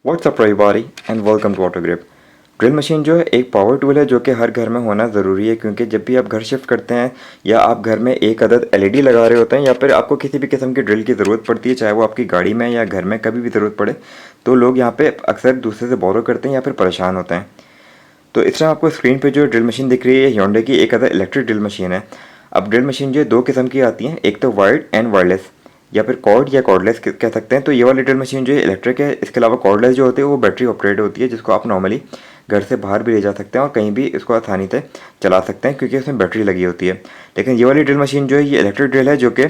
WhatsApp everybody and welcome to auto grip. Drill machine जो है एक पावर टूल है जो कि हर घर में होना ज़रूरी है, क्योंकि जब भी आप घर शिफ्ट करते हैं या आप घर में एक अदद एलईडी लगा रहे होते हैं या फिर आपको किसी भी किस्म की ड्रिल की ज़रूरत पड़ती है, चाहे वो आपकी गाड़ी में या घर में कभी भी ज़रूरत पड़े, तो लोग यहाँ पे अक्सर दूसरे से बोरो करते हैं या फिर परेशान होते हैं। तो इस तरह आपको स्क्रीन पर जो ड्रिल मशीन दिख रही है Hyundai की एक अदद इलेक्ट्रिक ड्रिल मशीन है। अब ड्रिल मशीन जो है दो किस्म की आती हैं, एक तो वायर्ड एंड वायरलेस या फिर कॉर्ड या कॉर्डलेस कह सकते हैं। तो ये वाली ड्रिल मशीन जो है इलेक्ट्रिक है, इसके अलावा कॉर्डलेस जो होती है वो बैटरी ऑपरेट होती है, जिसको आप नॉर्मली घर से बाहर भी ले जा सकते हैं और कहीं भी इसको आसानी से चला सकते हैं क्योंकि उसमें बैटरी लगी होती है। लेकिन ये वाली ड्रिल मशीन जो है ये इलेक्ट्रिक ड्रिल है, जो कि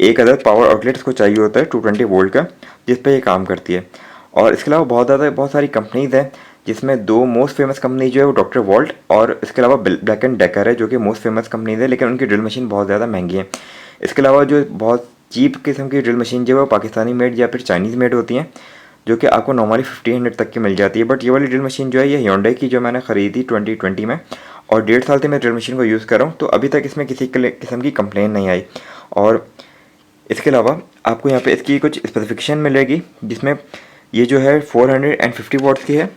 एक अदद पावर आउटलेट इसको चाहिए होता है 220 वोल्ट का, जिस पर ये काम करती है। और इसके अलावा बहुत सारी कंपनीज़ हैं, जिसमें दो मोस्ट फेमस कंपनी जो है वो डॉक्टर वोल्ट और इसके अलावा ब्लैक एंड डेकर है, जो कि मोस्ट फेमस कंपनीज है, लेकिन उनकी ड्रिल मशीन बहुत ज़्यादा महंगी है। इसके अलावा जो बहुत चीप किस्म की ड्रिल मशीन जो है वो पाकिस्तानी मेड या फिर चाइनीज़ मेड होती हैं, जो कि आपको नॉर्मली 1500 तक की मिल जाती है। बट ये वाली ड्रिल मशीन जो है ये Hyundai की जो मैंने ख़रीदी 2020 में, और 1.5 साल से मैं ड्रिल मशीन को यूज़ कर रहा हूँ, तो अभी तक इसमें किसी किस्म की कंप्लेन नहीं आई। और इसके अलावा आपको यहाँ पे इसकी कुछ स्पेसिफिकेशन मिलेगी, जिसमें ये जो है 450 वॉट्स की है।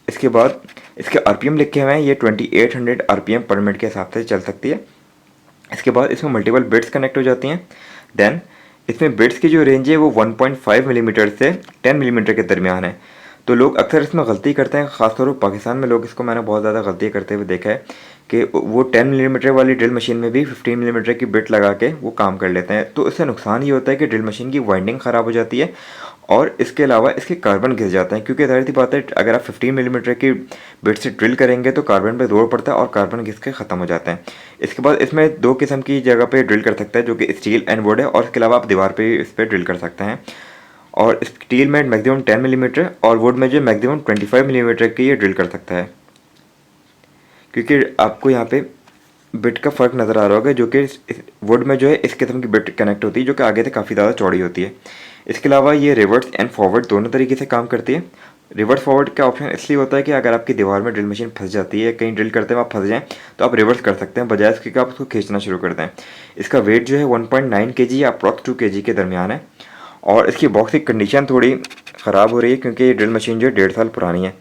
इसके बाद इसके आरपीएम लिखे हुए हैं, ये 2800 आरपीएम पर मिनट के हिसाब से चल सकती है। इसके बाद इसमें मल्टीपल बिट्स कनेक्ट हो जाती हैं। देन इसमें बिट्स की जो रेंज है वो 1.5 मिलीमीटर से 10 मिलीमीटर के दरमियान है। तो लोग अक्सर इसमें गलती करते हैं, ख़ासतौर पर पाकिस्तान में लोग इसको मैंने बहुत ज़्यादा गलती करते हुए देखा है कि वो 10 मिलीमीटर वाली ड्रिल मशीन में भी 15 मिलीमीटर की बिट लगा के वो काम कर लेते हैं। तो इससे नुकसान ये होता है कि ड्रिल मशीन की वाइंडिंग ख़राब हो जाती है और इसके अलावा इसके कार्बन घिस जाते हैं, क्योंकि ज़ाहिर सी बात है अगर आप 15 मिलीमीटर की बिट से ड्रिल करेंगे तो कार्बन पे जोर पड़ता है और कार्बन घिस के ख़त्म हो जाते हैं। इसके बाद इसमें दो किस्म की जगह पे ड्रिल कर सकते हैं, जो कि स्टील एंड वुड है, और इसके अलावा आप दीवार पे इस पर ड्रिल कर सकते हैं। और स्टील में मैक्सिमम 10 मिलीमीटर और वुड में जो मैक्सिमम 25 मिलीमीटर की ये ड्रिल कर सकता है। क्योंकि आपको यहाँ पे बिट का फ़र्क नज़र आ रहा होगा, जो कि वुड में जो है इस किस्म की बिट कनेक्ट होती है, जो कि आगे से काफ़ी ज़्यादा चौड़ी होती है। इसके अलावा ये रिवर्स एंड फॉरवर्ड दोनों तरीके से काम करती है। रिवर्स फॉरवर्ड का ऑप्शन इसलिए होता है कि अगर आपकी दीवार में ड्रिल मशीन फंस जाती है, कहीं ड्रिल करते हुए आप फंस जाएं, तो आप रिवर्स कर सकते हैं, बजाय इसके कि आप उसको खींचना शुरू कर दें। इसका वेट जो है 1.9 kg या अप्रॉक्स 2 kg के दरमियान है। और इसकी बॉक्स की कंडीशन थोड़ी ख़राब हो रही है, क्योंकि ये ड्रिल मशीन जो है 1.5 साल पुरानी है।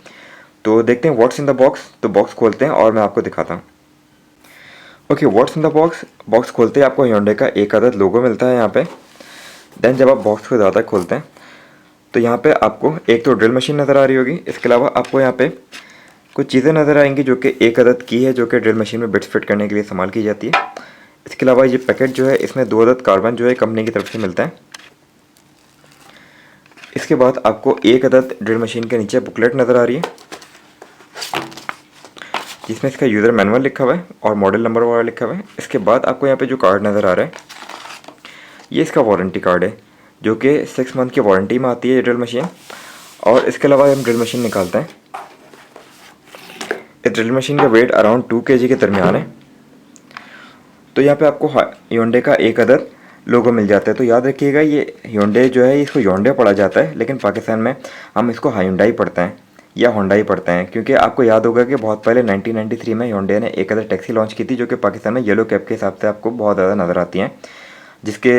तो देखते हैं व्हाट्स इन द बॉक्स। तो बॉक्स खोलते हैं और मैं आपको दिखाता हूँ। Okay, what's in the box. Box खोलते ही आपको Hyundai का एक अदद लोगो मिलता है यहाँ पे। देन जब आप बॉक्स को ज़्यादा खोलते हैं तो यहाँ पे आपको एक तो ड्रिल मशीन नज़र आ रही होगी। इसके अलावा आपको यहाँ पे कुछ चीज़ें नज़र आएंगी, जो कि एक अदद की है, जो कि ड्रिल मशीन में बिट्स फिट करने के लिए इस्तेमाल की जाती है। इसके अलावा ये पैकेट जो है इसमें 2 अदद कार्बन जो है कंपनी की तरफ से मिलता है। इसके बाद आपको एक अदद ड्रिल मशीन के नीचे बुकलेट नज़र आ रही है, जिसमें इसका यूज़र मैनुअल लिखा हुआ है और मॉडल नंबर वगैरह लिखा हुआ है। इसके बाद आपको यहाँ पे जो कार्ड नज़र आ रहा है ये इसका वारंटी कार्ड है, जो कि 6 मंथ की वारंटी में आती है ये ड्रिल मशीन। और इसके अलावा हम ड्रिल मशीन निकालते हैं। इस ड्रिल मशीन का वेट अराउंड 2 kg के दरमियान है। तो यहाँ पे आपको Hyundai का एक अदद लोगो मिल जाता है। तो याद रखिएगा ये Hyundai जो है इसको Hyundai पढ़ा जाता है, लेकिन पाकिस्तान में हम इसको Hyundai पढ़ते हैं या Hyundai पढ़ते हैं, क्योंकि आपको याद होगा कि बहुत पहले 1993 में Hyundai ने एक अदद टैक्सी लॉन्च की थी, जो कि पाकिस्तान में येलो कैब के हिसाब से आपको बहुत ज़्यादा नज़र आती हैं, जिसके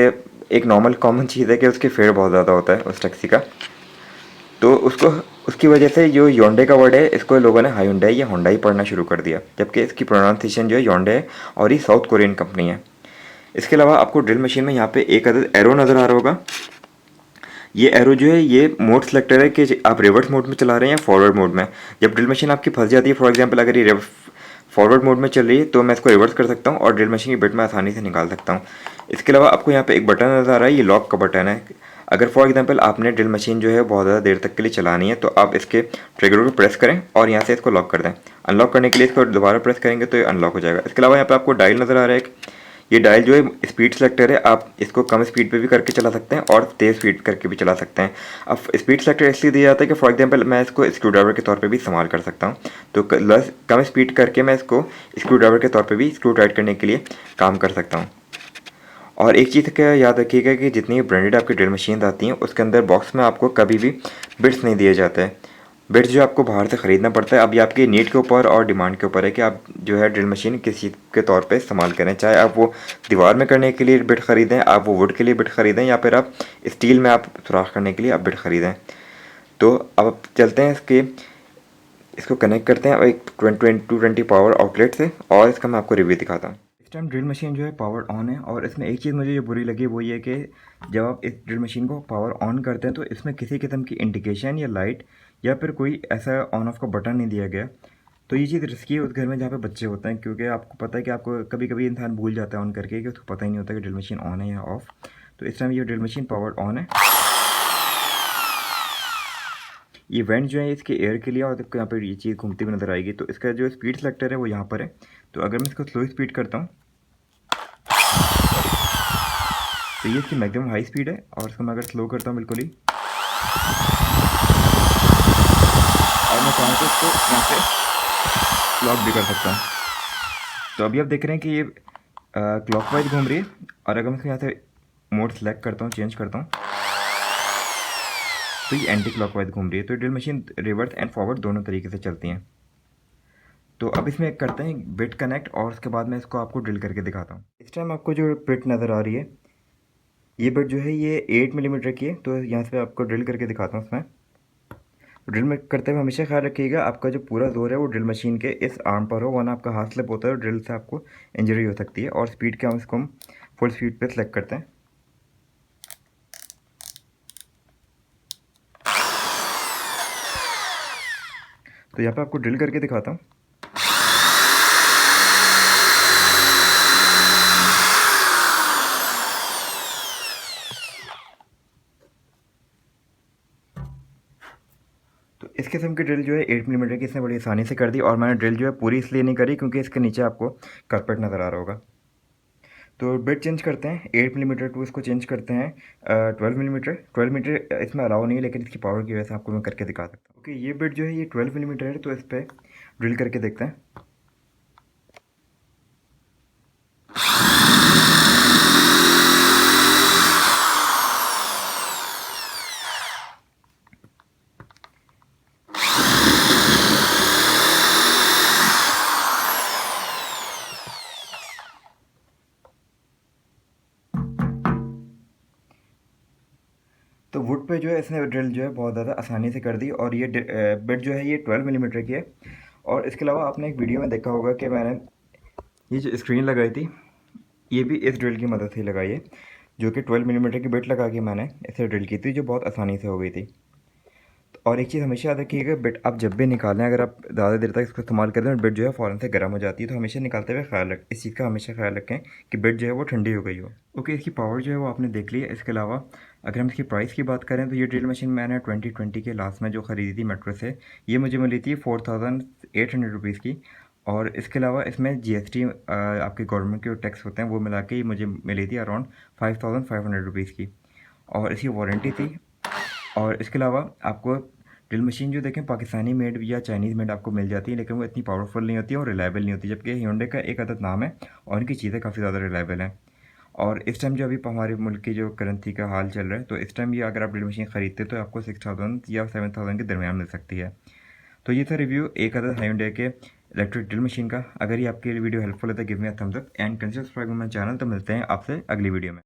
एक नॉर्मल कॉमन चीज़ है कि उसके फेयर बहुत ज़्यादा होता है उस टैक्सी का। तो उसकी वजह से जो Hyundai का वर्ड है इसको लोगों ने Hyundai या Hyundai पढ़ना शुरू कर दिया, जबकि इसकी प्रोनाउंसिएशन जो है Hyundai है और ये साउथ कोरियन कंपनी है। इसके अलावा आपको ड्रिल मशीन में यहाँ पे एक अदद एरो नज़र आ रहा होगा। ये एरो जो है ये मोड सेलेक्टर है कि आप रिवर्स मोड में चला रहे हैं या फॉरवर्ड मोड में। जब ड्रिल मशीन आपकी फंस जाती है, फॉर एग्जांपल अगर ये फॉरवर्ड मोड में चल रही है, तो मैं इसको रिवर्स कर सकता हूँ और ड्रिल मशीन की बिट में आसानी से निकाल सकता हूँ। इसके अलावा आपको यहाँ पे एक बटन नज़र आ रहा है, ये लॉक का बटन है। अगर फॉर एग्जांपल आपने ड्रिल मशीन जो है बहुत ज़्यादा देर तक के लिए चलानी है, तो आप इसके ट्रिगर को प्रेस करें और यहाँ से इसको लॉक कर दें। अनलॉक करने के लिए इसको दोबारा प्रेस करेंगे तो ये अनलॉक हो जाएगा। इसके अलावा यहाँ पे आपको डायल नज़र आ रहा है एक, ये डायल जो है स्पीड सेलेक्टर है। आप इसको कम स्पीड पे भी करके चला सकते हैं और तेज़ स्पीड करके भी चला सकते हैं। अब स्पीड सेलेक्टर इसलिए दिया जाता है कि फॉर एग्जांपल मैं इसको स्क्रू ड्राइवर के तौर पे भी इस्तेमाल कर सकता हूँ। तो कम स्पीड करके मैं इसको स्क्रू ड्राइवर के तौर पे भी स्क्रू टाइट करने के लिए काम कर सकता हूँ। और एक चीज़ का याद रखिएगा कि जितनी ब्रांडेड आपकी ड्रिल मशीन आती हैं उसके अंदर बॉक्स में आपको कभी भी बिट्स नहीं दिए जाते हैं। बिट्स जो आपको बाहर से ख़रीदना पड़ता है। अब ये आपकी नीड के ऊपर और डिमांड के ऊपर है कि आप जो है ड्रिल मशीन किस चीज़ के तौर पे इस्तेमाल करें। चाहे आप वो दीवार में करने के लिए बिट ख़रीदें, आप वो वुड के लिए बिट ख़रीदें, या फिर आप स्टील में आप सुराख करने के लिए आप बिट ख़रीदें। तो अब चलते हैं इसको कनेक्ट करते हैं एक 220 पावर आउटलेट से, और इसका मैं आपको रिव्यू दिखाता हूँ। इस टाइम ड्रिल मशीन जो है पावर ऑन है, और इसमें एक चीज़ मुझे जो बुरी लगी वो ये कि जब आप इस ड्रिल मशीन को पावर ऑन करते हैं तो इसमें किसी किस्म की इंडिकेशन या लाइट या फिर कोई ऐसा ऑन ऑफ का बटन नहीं दिया गया। तो ये चीज़ रिस्की है उस घर में जहाँ पे बच्चे होते हैं, क्योंकि आपको पता है कि आपको कभी कभी इंसान भूल जाता है ऑन करके कि उसको पता ही नहीं होता कि ड्रिल मशीन ऑन है या ऑफ। तो इस टाइम ये ड्रिल मशीन पावर ऑन है। ये वेंट जो है इसके एयर के लिए, और आपको यहाँ पर ये चीज़ घूमती हुई नजर आएगी। तो इसका जो स्पीड सेलेक्टर है वो यहाँ पर है। तो अगर मैं इसको स्लो स्पीड करता हूँ तो ये इसकी मैक्सिमम हाई स्पीड है, और इसको मैं अगर स्लो करता हूँ बिल्कुल ही, और मैं चाहूँ तो इसको यहाँ से लॉक भी कर सकता हूँ। तो अभी आप देख रहे हैं कि ये क्लॉकवाइज घूम रही है, और अगर मैं इसको यहाँ से मोड सेलेक्ट करता हूँ, चेंज करता हूँ, तो ये एंटी क्लॉकवाइज घूम रही है। तो drill machine reverse and forward दोनों तरीके से चलती हैं। तो अब इसमें एक करते हैं बिट कनेक्ट, और उसके बाद मैं इसको आपको ड्रिल करके दिखाता हूँ। इस टाइम आपको जो बिट नज़र आ रही है, ये बिट जो है ये 8 मिलीमीटर की है। तो यहाँ से आपको ड्रिल करके दिखाता हूँ। इसमें ड्रिल में करते हुए हमेशा ख्याल रखिएगा आपका जो पूरा जोर है वो ड्रिल मशीन के इस आर्म पर हो, वरना आपका हाथ स्लिप होता है और ड्रिल से आपको इंजरी हो सकती है। और स्पीड के हम इसको फुल स्पीड पे सेलेक्ट करते हैं। तो यहाँ पे आपको ड्रिल करके दिखाता हूँ। तो इस किस्म की ड्रिल जो है 8 मिलीमीटर की इसने बड़ी आसानी से कर दी, और मैंने ड्रिल जो है पूरी इसलिए नहीं करी क्योंकि इसके नीचे आपको कारपेट नज़र आ रहा होगा। तो बिट चेंज करते हैं 8 मिलीमीटर टू इसको चेंज करते हैं 12 मिलीमीटर। 12 मीटर इसमें अलाउ नहीं है, लेकिन इसकी पावर की वजह से आपको मैं करके दिखा सकता हूँ। ओके, ये बिट जो है ये 12 मिलीमीटर है, तो इस पर ड्रिल करके देखते हैं। तो वुड पे जो है इसने ड्रिल जो है बहुत ज़्यादा आसानी से कर दी, और ये बिट जो है ये 12 मिलीमीटर की है। और इसके अलावा आपने एक वीडियो में देखा होगा कि मैंने ये जो स्क्रीन लगाई थी ये भी इस ड्रिल की मदद से ही लगाई है, जो कि 12 मिलीमीटर की बिट लगा के मैंने इसे ड्रिल की थी, जो बहुत आसानी से हो गई थी। और एक चीज़ हमेशा याद रखिएगा, बिट आप जब भी निकालें, अगर आप ज़्यादा देर तक इसको इस्तेमाल करते हैं बिट जो है फ़ौरन से गर्म हो जाती है। तो हमेशा निकालते हुए इस चीज़ का हमेशा ख्याल रखें कि बिट जो है वो ठंडी हो गई हो। ओके, इसकी पावर जो है वो आपने देख ली है। इसके अलावा अगर हम इसकी प्राइस की बात करें तो ये ड्रिल मशीन मैंने 2020 के लास्ट में जो ख़रीदी थी मेट्रो से, ये मुझे मिली थी 4800 रुपीज़ की। और इसके अलावा इसमें जीएसटी आपके गवर्नमेंट के जो टैक्स होते हैं वो मिला के मुझे मिली थी अराउंड 5500 रुपीज़ की, और इसकी वारंटी थी। और इसके अलावा आपको ड्रिल मशीन जो देखें पाकिस्तानी मेड या चाइनीज़ मेड आपको मिल जाती है, लेकिन वो इतनी पावरफुल नहीं होती है और रिलायबल नहीं होती, जबकि Hyundai का एक अदद नाम है और इनकी चीज़ें काफ़ी ज़्यादा रिलायबल हैं। और इस टाइम जो अभी हमारे मुल्क की जो करेंसी का हाल चल रहा है, तो इस टाइम ये अगर आप ड्रिल मशीन ख़रीदते तो आपको 6000 या 7000 के दरमियान मिल सकती है। तो ये था रिव्यू एक अदद Hyundai के इलेक्ट्रिक ड्रिल मशीन का। अगर ये आपके वीडियो हेल्पफुल है तो give me a thumbs up and consider subscribe my channel. तो मिलते हैं आपसे अगली वीडियो में।